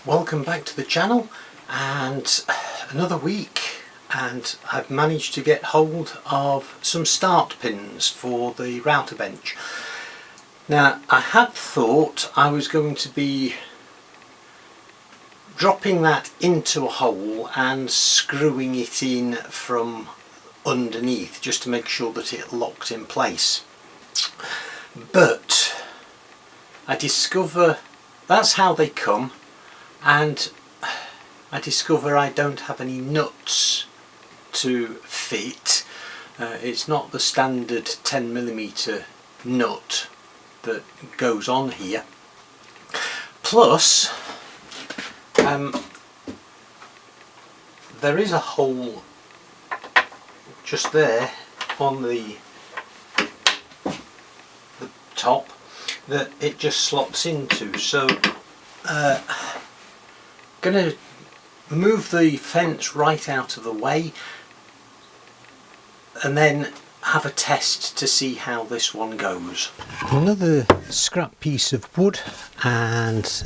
Welcome back to the channel, and another week, and I've managed to get hold of some start pins for the router bench. Now, I had thought I was going to be dropping that into a hole and screwing it in from underneath just to make sure that it locked in place, but I discover that's how they come, and I discover I don't have any nuts to fit. It's not the standard 10mm nut that goes on here. Plus, there is a hole just there on the top that it just slots into, so going to move the fence right out of the way and then have a test to see how this one goes. Another scrap piece of wood and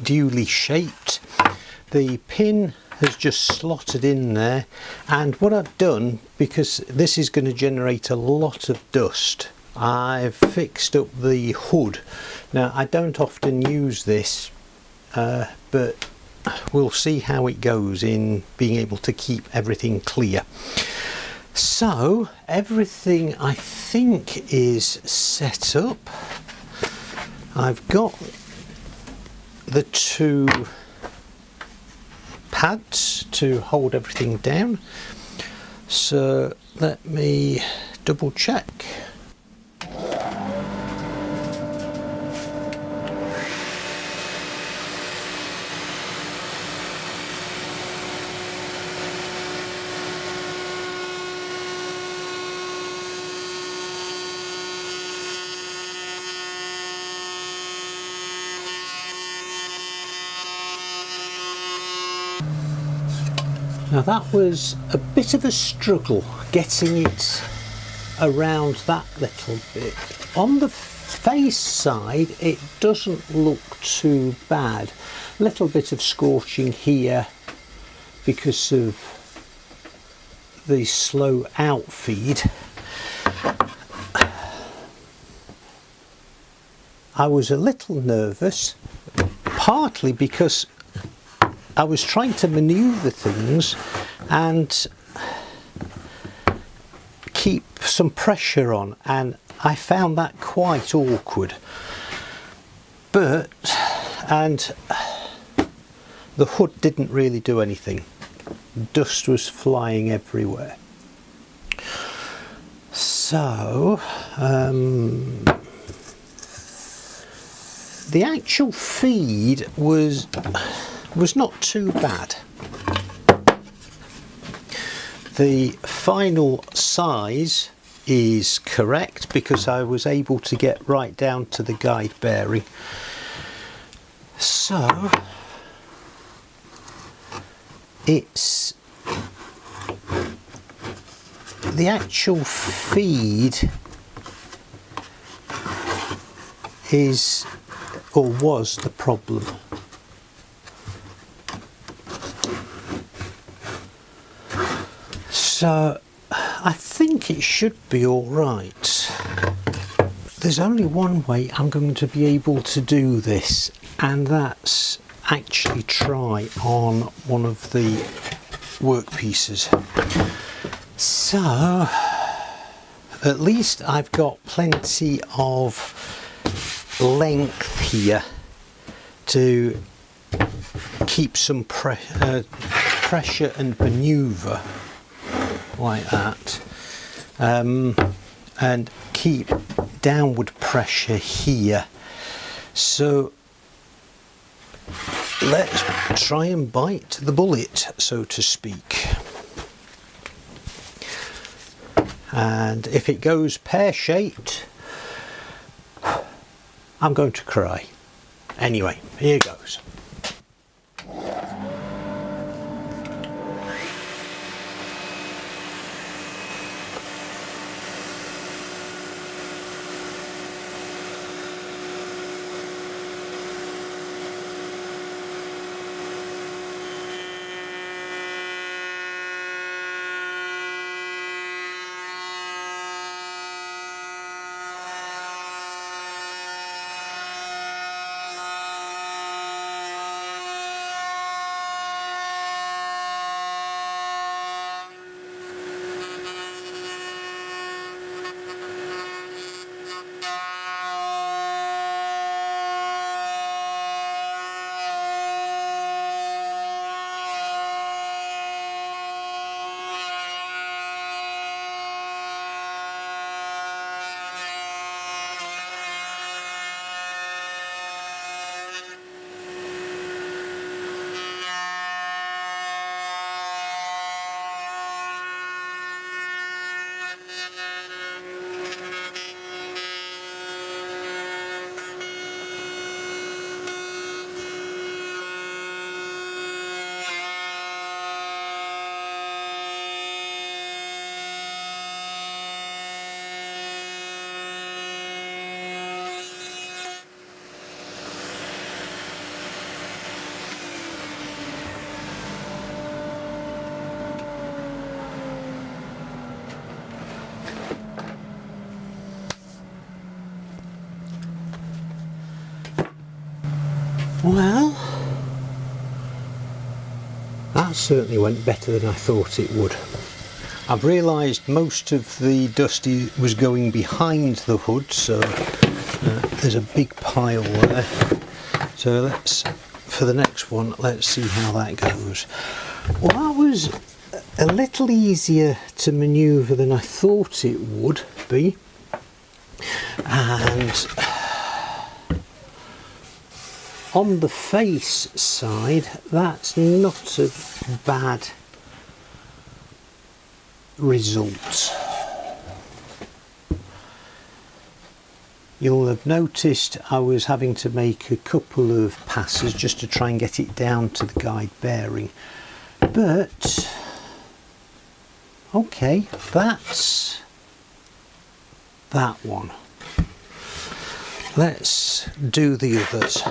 duly shaped. The pin has just slotted in there, and what I've done, because this is going to generate a lot of dust, I've fixed up the hood. Now, I don't often use this, but we'll see how it goes in being able to keep everything clear. So everything I think is set up. I've got the two pads to hold everything down, so let me double check. Now, that was a bit of a struggle getting it around that little bit. On the face side it doesn't look too bad. A little bit of scorching here because of the slow outfeed. I was a little nervous, partly because I was trying to manoeuvre things and keep some pressure on, and I found that quite awkward. And the hood didn't really do anything. Dust was flying everywhere. So the actual feed was not too bad. The final size is correct because I was able to get right down to the guide bearing. So it's the actual feed is, or was, the problem. So I think it should be all right. There's only one way I'm going to be able to do this, and that's actually try on one of the workpieces. So at least I've got plenty of length here to keep some pressure and manoeuvre like that, and keep downward pressure here. So let's try and bite the bullet, so to speak. And if it goes pear-shaped, I'm going to cry. Anyway, here goes. Well, that certainly went better than I thought it would. I've realised most of the dust was going behind the hood, so there's a big pile there. So for the next one, let's see how that goes. Well, that was a little easier to manoeuvre than I thought it would be. And on the face side, that's not a bad result. You'll have noticed I was having to make a couple of passes just to try and get it down to the guide bearing. But, okay, that's that one. Let's do the others.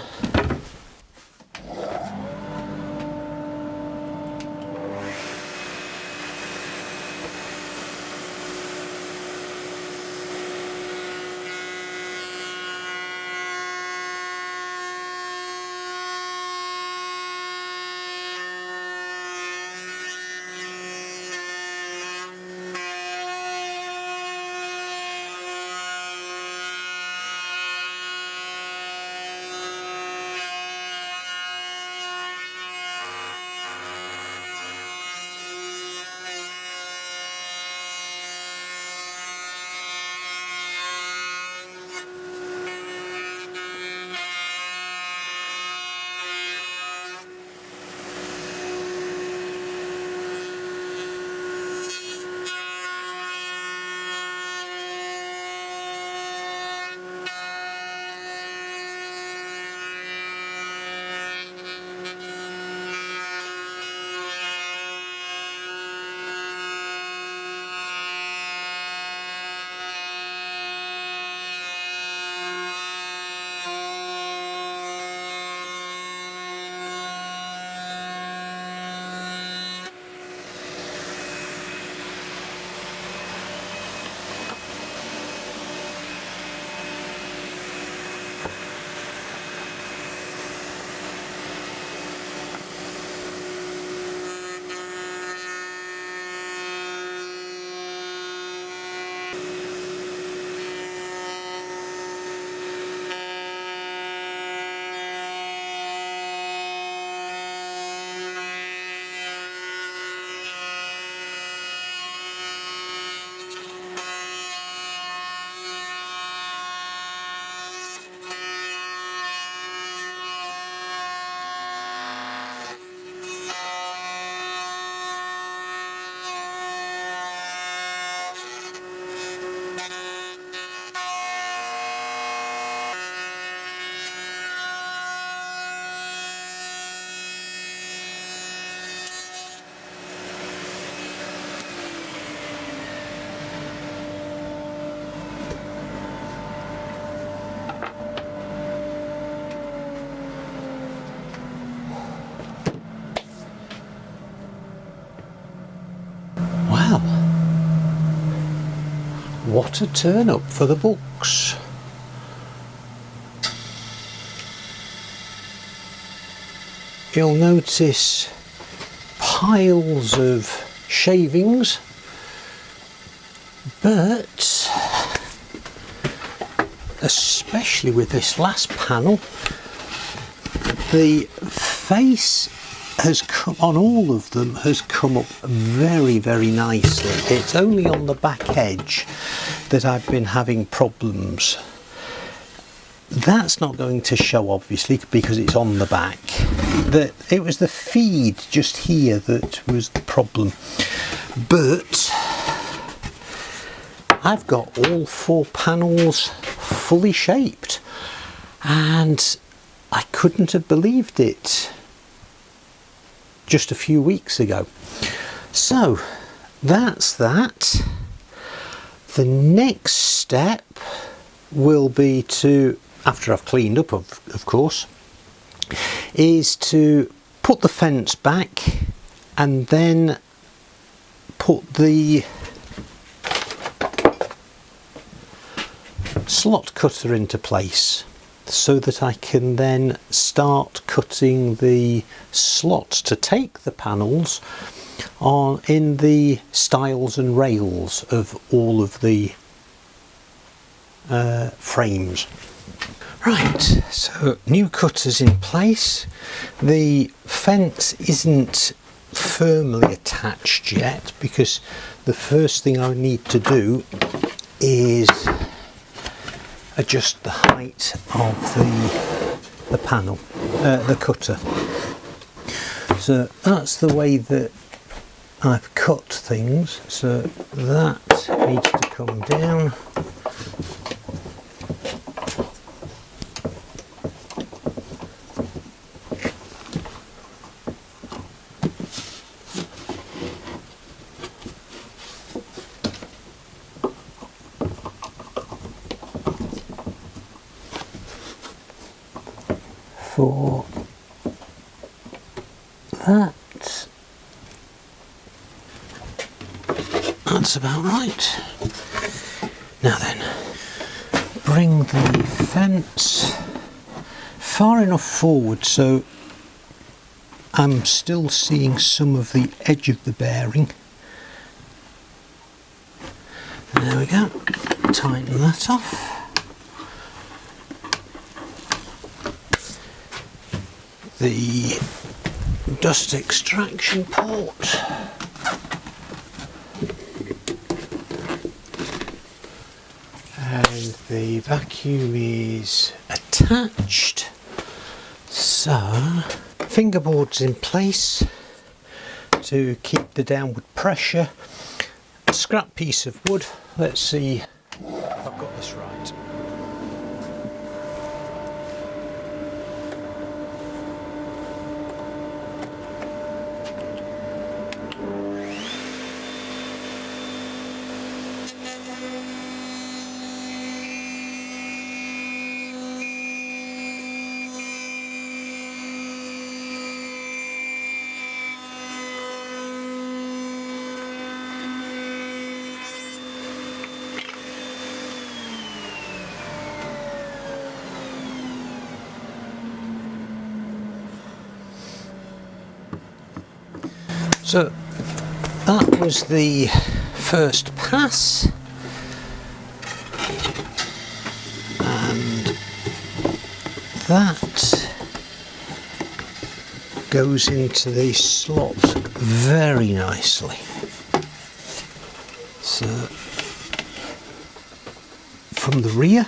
Well, what a turn up for the books. You'll notice piles of shavings, but especially with this last panel, the face has come on all of them, has come up very, very nicely. It's only on the back edge that I've been having problems. That's not going to show obviously because it's on the back. It was the feed just here that was the problem, but I've got all 4 panels fully shaped and I couldn't have believed it just a few weeks ago. So that's that. The next step will be to, after I've cleaned up of course, is to put the fence back and then put the slot cutter into place. so that I can then start cutting the slots to take the panels on in the stiles and rails of all of the frames. Right, so new cutters in place. The fence isn't firmly attached yet because the first thing I need to do is adjust the height of the panel, the cutter. So that's the way that I've cut things, so that needs to come down. For that's about right. Now then, bring the fence far enough forward so I'm still seeing some of the edge of the bearing. There we go, tighten that off. The dust extraction port, and the vacuum is attached, so fingerboards in place to keep the downward pressure. A scrap piece of wood. Let's see if I've got this right. So that was the first pass, and that goes into the slot very nicely. So from the rear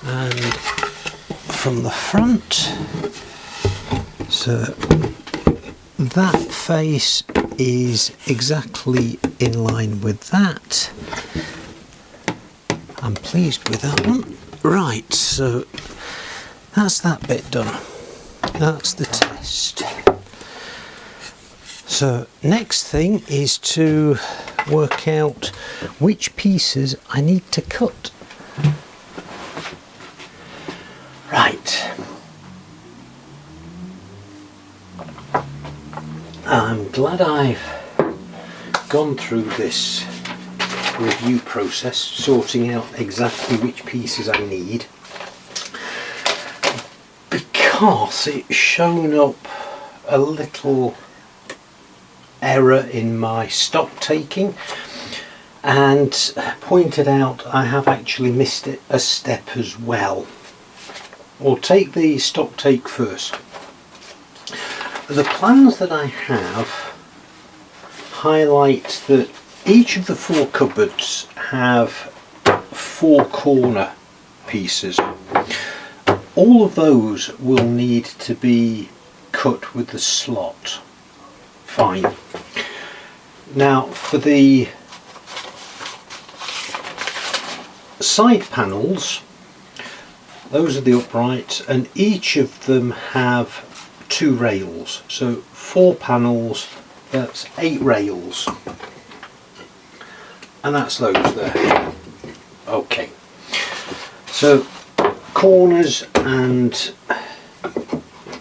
and from the front, so that face is exactly in line with that. I'm pleased with that one. Right, so that's that bit done. That's the test. So next thing is to work out which pieces I need to cut. Right. I'm glad I've gone through this review process, sorting out exactly which pieces I need, because it's shown up a little error in my stock taking and pointed out I have actually missed it a step as well. We'll take the stock take first. The plans that I have highlight that each of the four cupboards have four corner pieces. All of those will need to be cut with the slot. Fine. Now for the side panels, those are the uprights, and each of them have 2 rails, so 4 panels, that's 8 rails, and that's those there. Okay, so corners and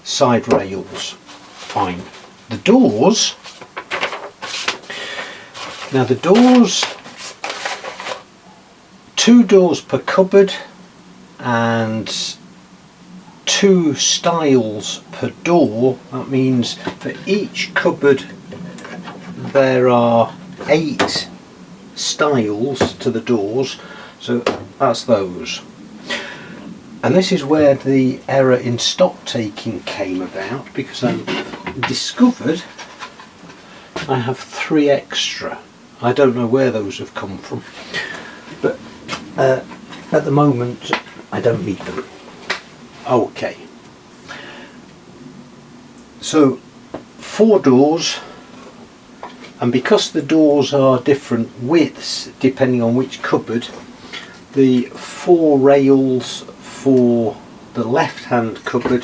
side rails, fine. The doors, now the doors, 2 doors per cupboard and 2 styles per door. That means for each cupboard there are 8 styles to the doors, so that's those. And this is where the error in stock taking came about, because I discovered I have 3 extra. I don't know where those have come from, but at the moment I don't need them. Okay, so 4 doors, and because the doors are different widths depending on which cupboard, the 4 rails for the left hand cupboard,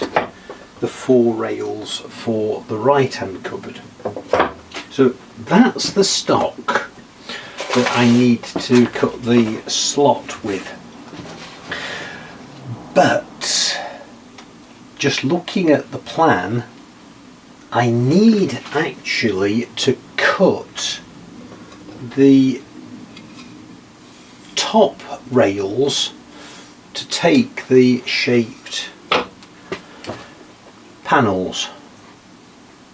the 4 rails for the right hand cupboard. So that's the stock that I need to cut the slot with. But just looking at the plan, I need actually to cut the top rails to take the shaped panels.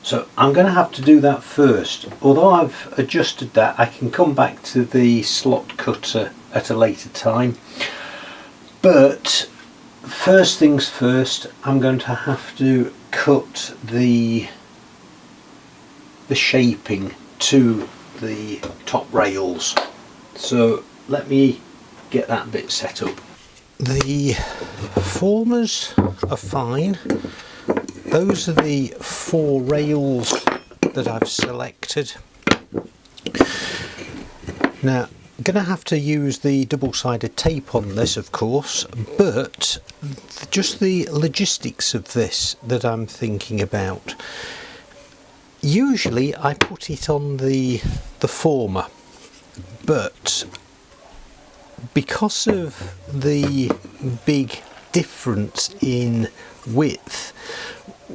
So I'm going to have to do that first. Although I've adjusted that, I can come back to the slot cutter at a later time. But first things first, I'm going to have to cut the shaping to the top rails. So let me get that bit set up. The formers are fine. Those are the 4 rails that I've selected. Now I'm going to have to use the double-sided tape on this, of course, but just the logistics of this that I'm thinking about. Usually I put it on the former, but because of the big difference in width,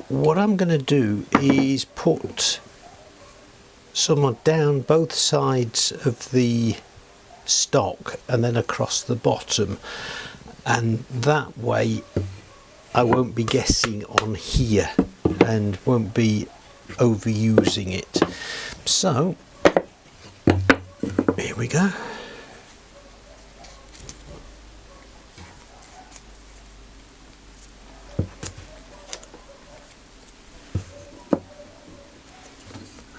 what I'm going to do is put some down both sides of the stock and then across the bottom, and that way I won't be guessing on here and won't be overusing it. So here we go.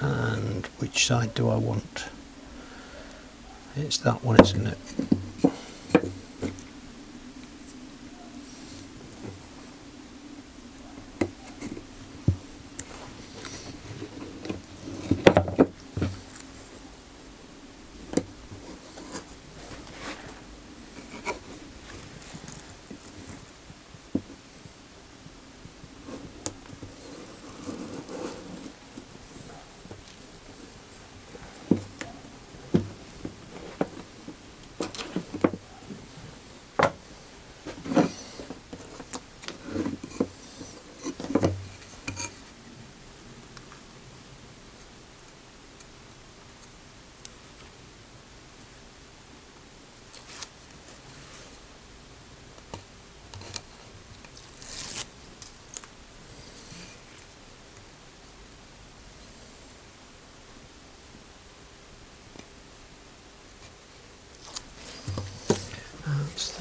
And which side do I want? It's that one, isn't it?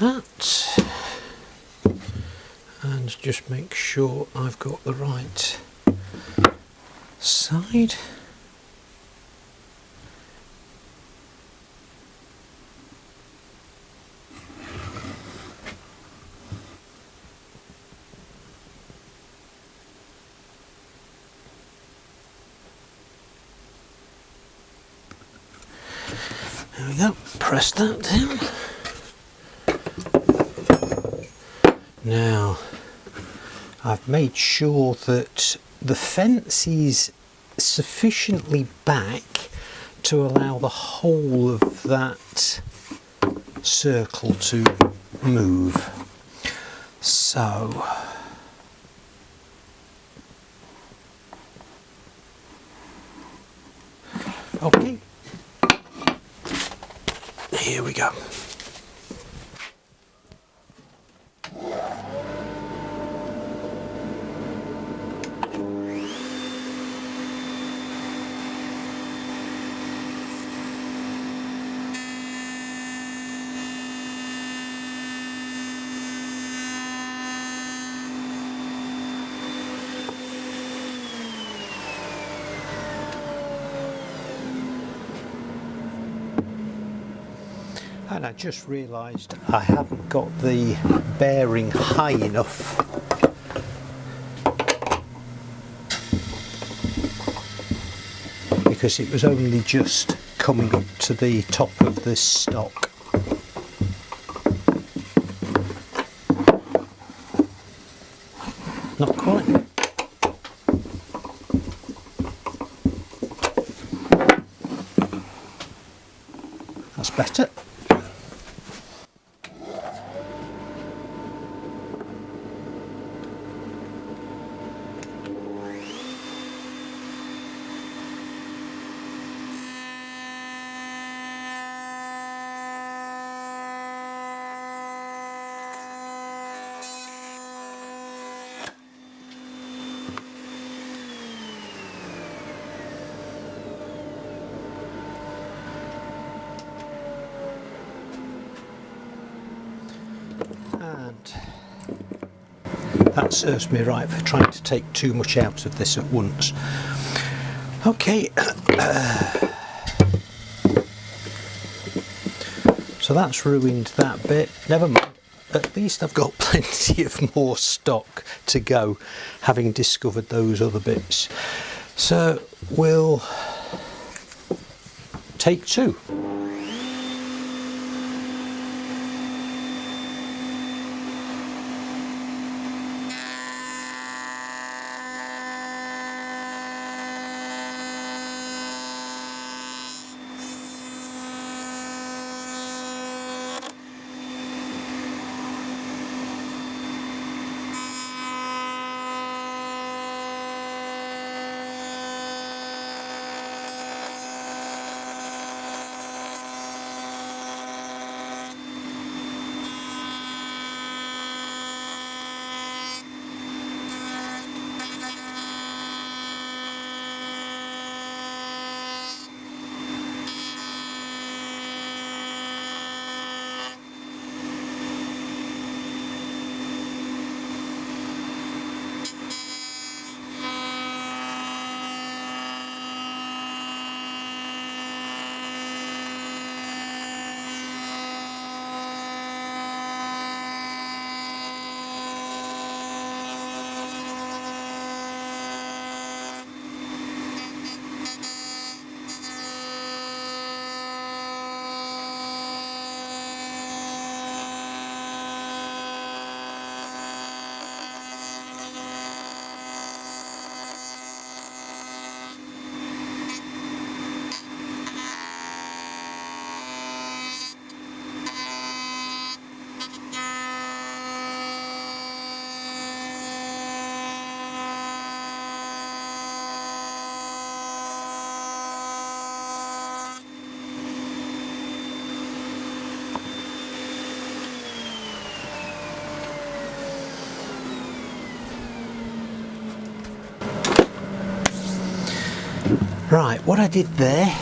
That, and just make sure I've got the right side. There we go, press that down. Now, I've made sure that the fence is sufficiently back to allow the whole of that circle to move. So, okay, here we go. And I just realised I haven't got the bearing high enough. Because it was only just coming up to the top of this stock. Not quite. That's better. And that serves me right for trying to take too much out of this at once. Okay, so that's ruined that bit. Never mind, at least I've got plenty of more stock to go, having discovered those other bits. So we'll take two. Right, what I did there,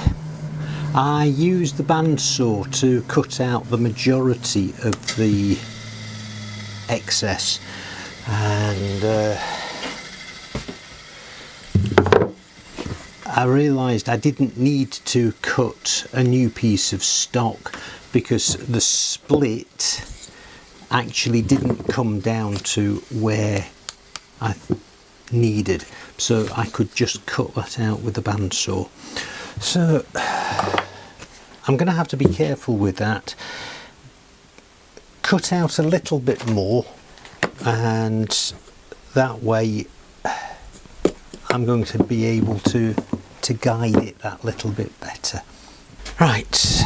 I used the bandsaw to cut out the majority of the excess, and I realised I didn't need to cut a new piece of stock because the split actually didn't come down to where I needed, so I could just cut that out with the bandsaw. So I'm going to have to be careful with that. Cut out a little bit more, and that way I'm going to be able to guide it that little bit better. Right,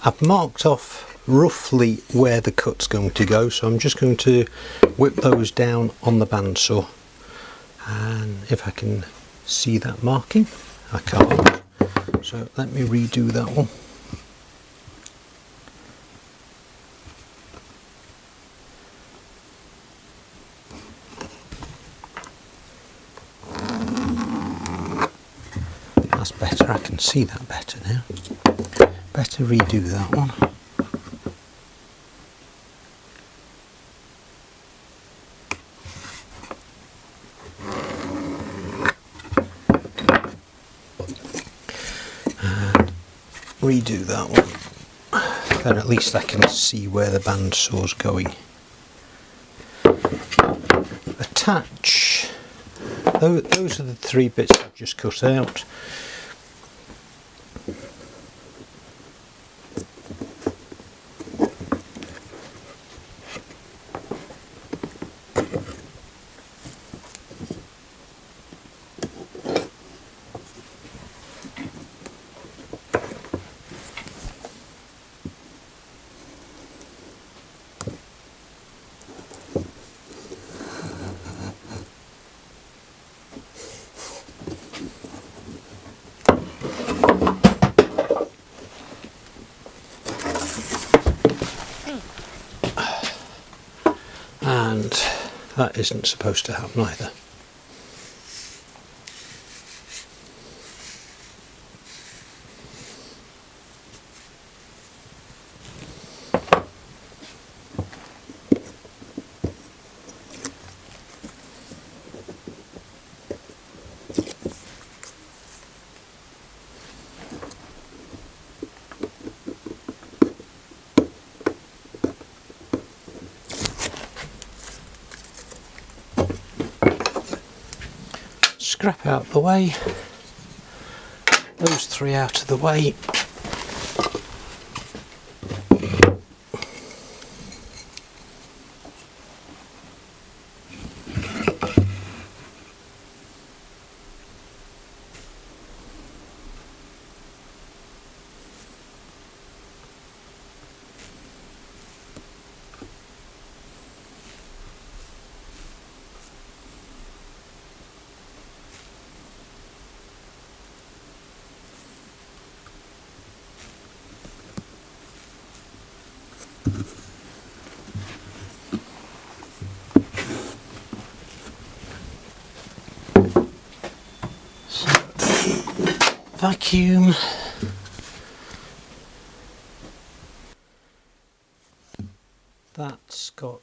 I've marked off roughly where the cut's going to go, so I'm just going to whip those down on the bandsaw. And if I can see that marking, I can't, so let me redo that one. That's better, I can see that better now. Better redo that one. Redo that one. then at least I can see where the bandsaw's going. Attach, those are the 3 bits I've just cut out. And that isn't supposed to happen either. Scrap out the way, those 3 out of the way. Vacuum. That's got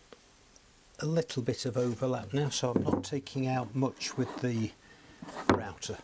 a little bit of overlap now, so I'm not taking out much with the router.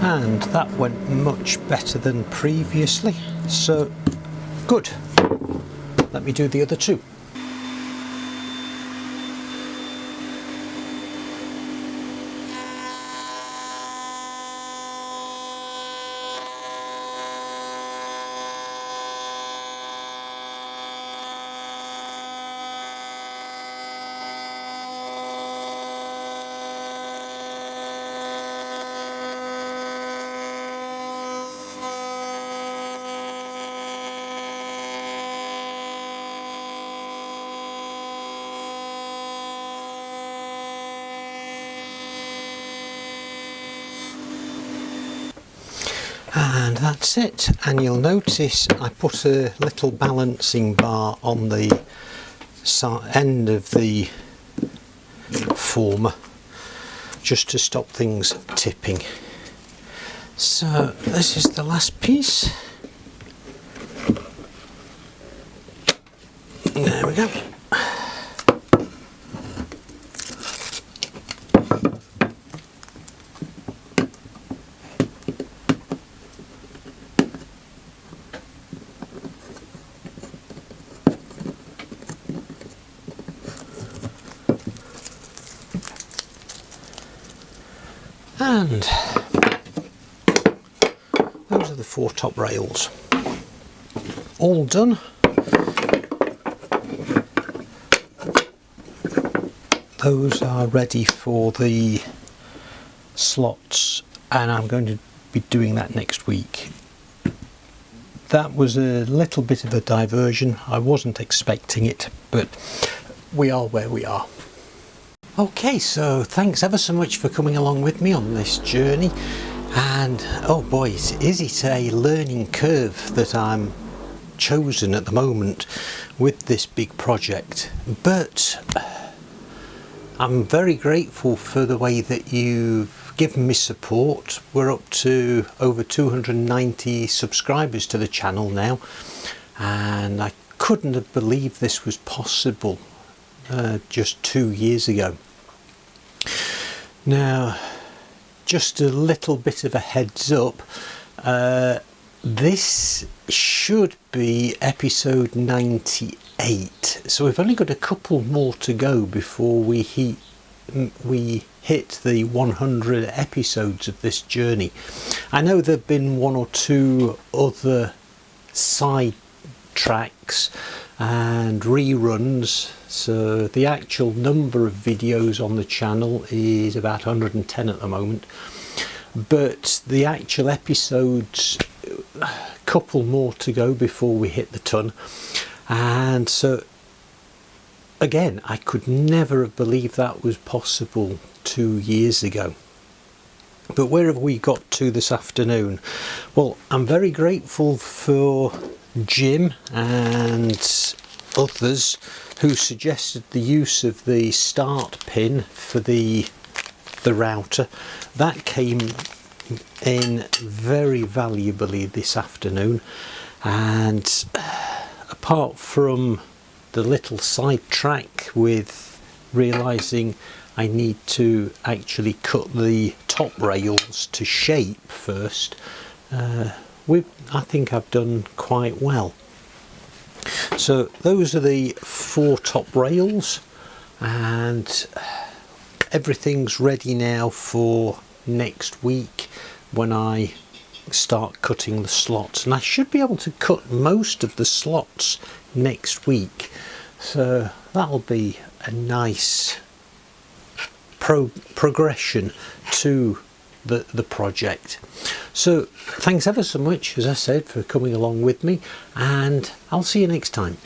And that went much better than previously, so good. Let me do the other 2. And that's it, and you'll notice I put a little balancing bar on the end of the former, just to stop things tipping. So this is the last piece. There we go. And those are the 4 top rails, all done. Those are ready for the slots, and I'm going to be doing that next week. That was a little bit of a diversion. I wasn't expecting it, but we are where we are. Okay, so thanks ever so much for coming along with me on this journey, and oh boy, is it a learning curve that I'm chosen at the moment with this big project, but I'm very grateful for the way that you've given me support. We're up to over 290 subscribers to the channel now, and I couldn't have believed this was possible just 2 years ago. Now, just a little bit of a heads up, this should be episode 98, so we've only got a couple more to go before we hit the 100 episodes of this journey. I know there have been 1 or 2 other side tracks and reruns, so the actual number of videos on the channel is about 110 at the moment, but the actual episodes, a couple more to go before we hit the ton. And so again, I could never have believed that was possible 2 years ago. But where have we got to this afternoon? Well, I'm very grateful for Jim and others who suggested the use of the start pin for the router. That came in very valuably this afternoon, and apart from the little sidetrack with realizing I need to actually cut the top rails to shape first, I think I've done quite well. So those are the 4 top rails, and everything's ready now for next week when I start cutting the slots, and I should be able to cut most of the slots next week, so that'll be a nice progression to the project. So thanks ever so much, as I said, for coming along with me, and I'll see you next time.